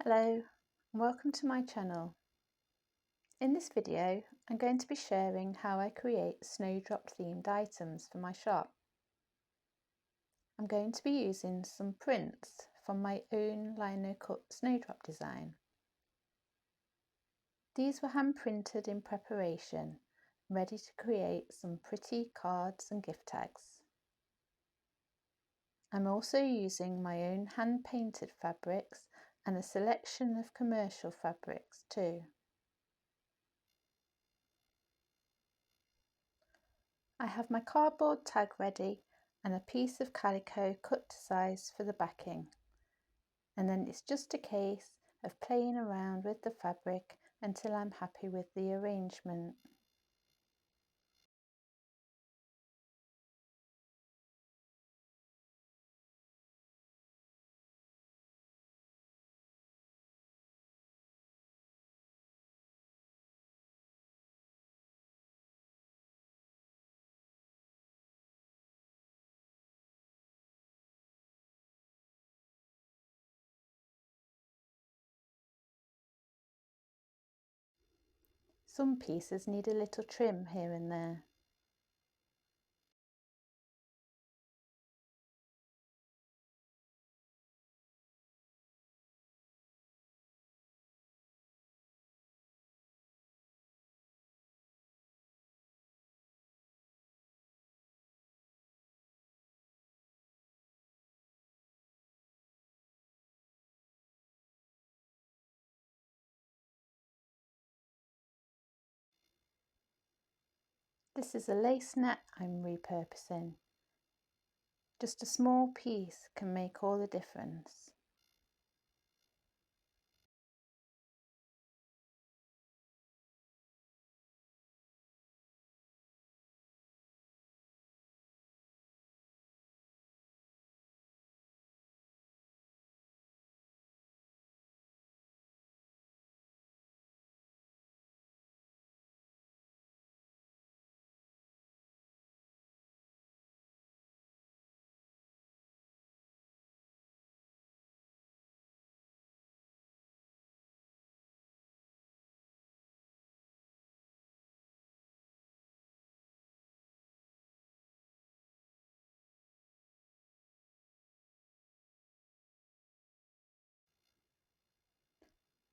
Hello, and welcome to my channel. In this video, I'm going to be sharing how I create snowdrop themed items for my shop. I'm going to be using some prints from my own lino cut snowdrop design. These were hand printed in preparation, ready to create some pretty cards and gift tags. I'm also using my own hand painted fabrics and a selection of commercial fabrics too. I have my cardboard tag ready and a piece of calico cut to size for the backing, and then it's just a case of playing around with the fabric until I'm happy with the arrangement. Some pieces need a little trim here and there. This is a lace net I'm repurposing. Just a small piece can make all the difference.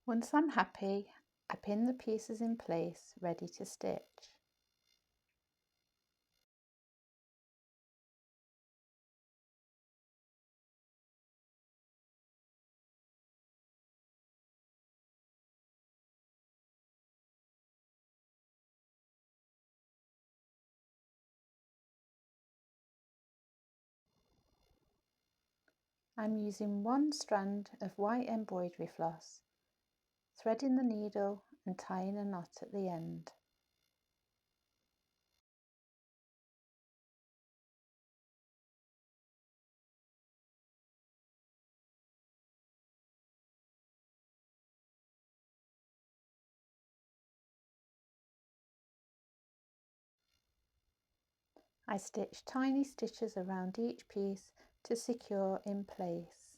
Once I'm happy, I pin the pieces in place, ready to stitch. I'm using one strand of white embroidery floss, threading the needle and tying a knot at the end. I stitch tiny stitches around each piece to secure in place.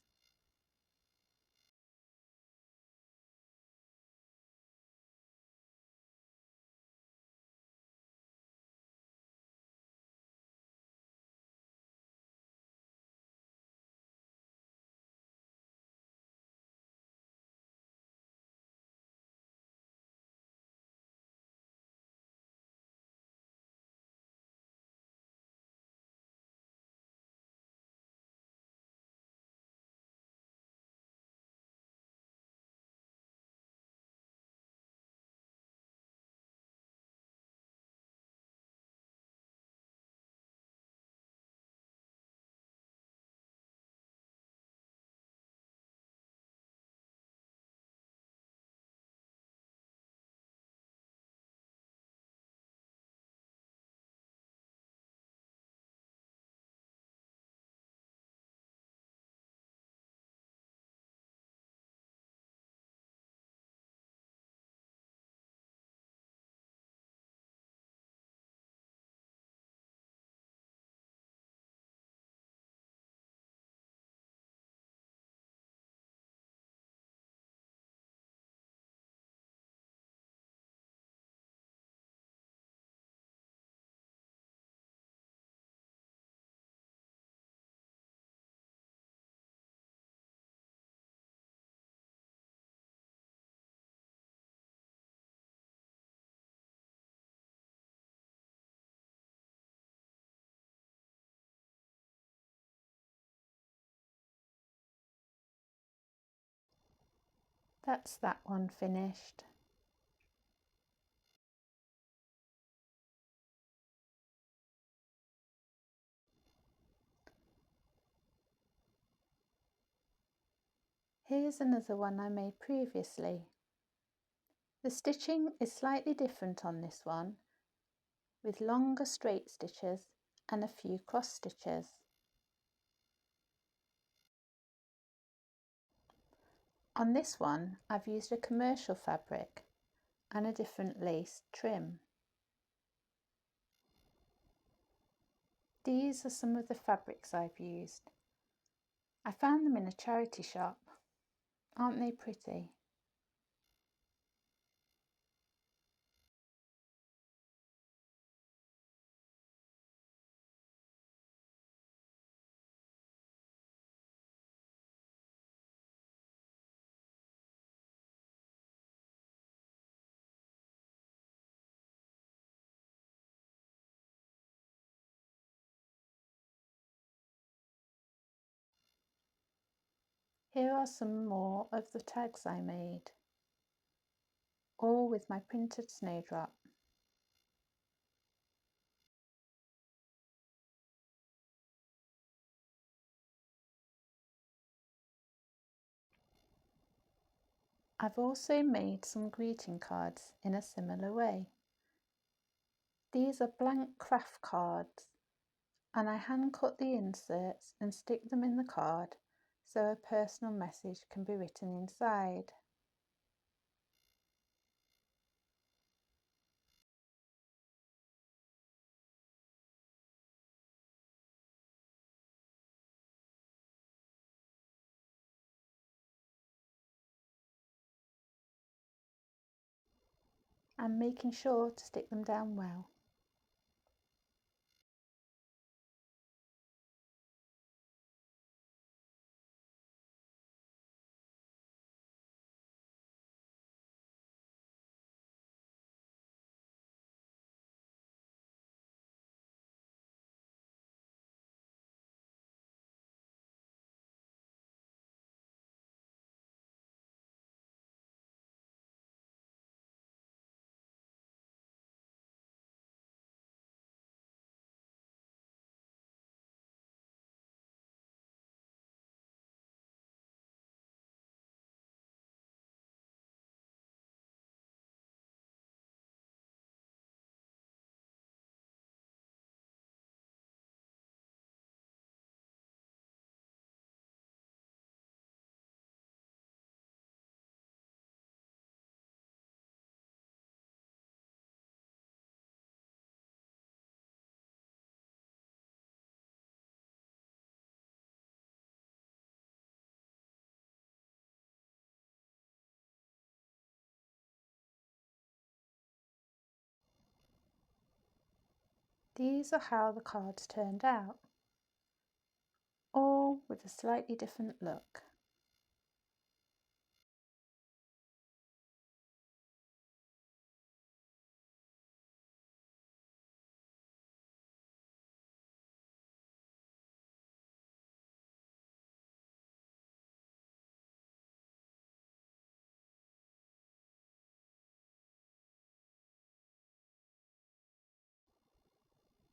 That's that one finished. Here's another one I made previously. The stitching is slightly different on this one, with longer straight stitches and a few cross stitches. On this one, I've used a commercial fabric and a different lace trim. These are some of the fabrics I've used. I found them in a charity shop. Aren't they pretty? Here are some more of the tags I made, all with my printed snowdrop. I've also made some greeting cards in a similar way. These are blank craft cards, and I hand cut the inserts and stick them in the card so a personal message can be written inside. I'm making sure to stick them down well. These are how the cards turned out, all with a slightly different look.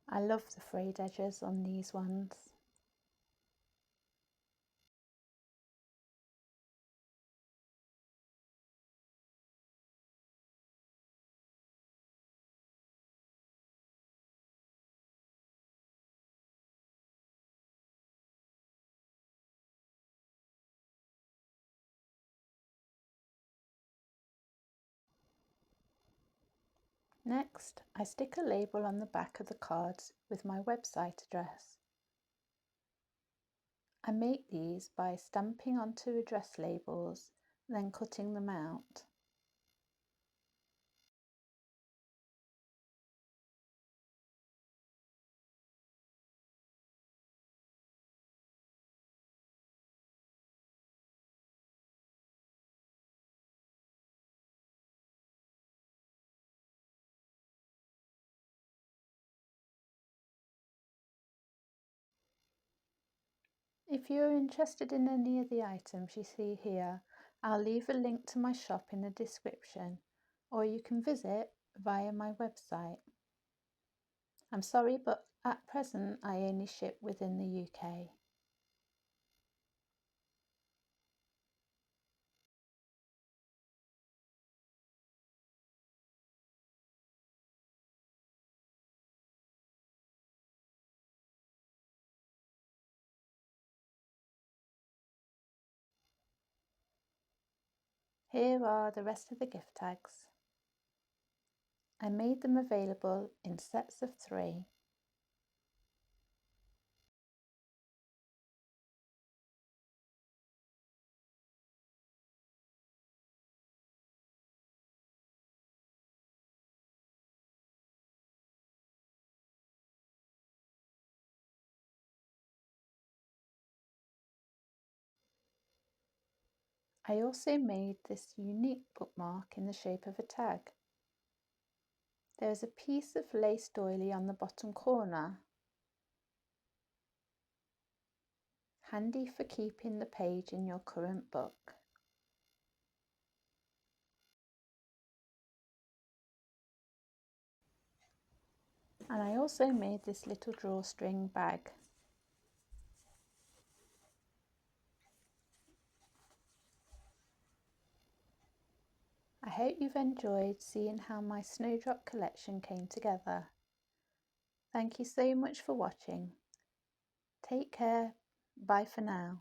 I love the frayed edges on these ones. Next, I stick a label on the back of the cards with my website address. I make these by stamping onto address labels, then cutting them out. If you're interested in any of the items you see here, I'll leave a link to my shop in the description, or you can visit via my website. I'm sorry, but at present I only ship within the UK. Here are the rest of the gift tags. I made them available in sets of 3. I also made this unique bookmark in the shape of a tag. There is a piece of lace doily on the bottom corner, handy for keeping the page in your current book. And I also made this little drawstring bag. I hope you've enjoyed seeing how my snowdrop collection came together. Thank you so much for watching. Take care. Bye for now.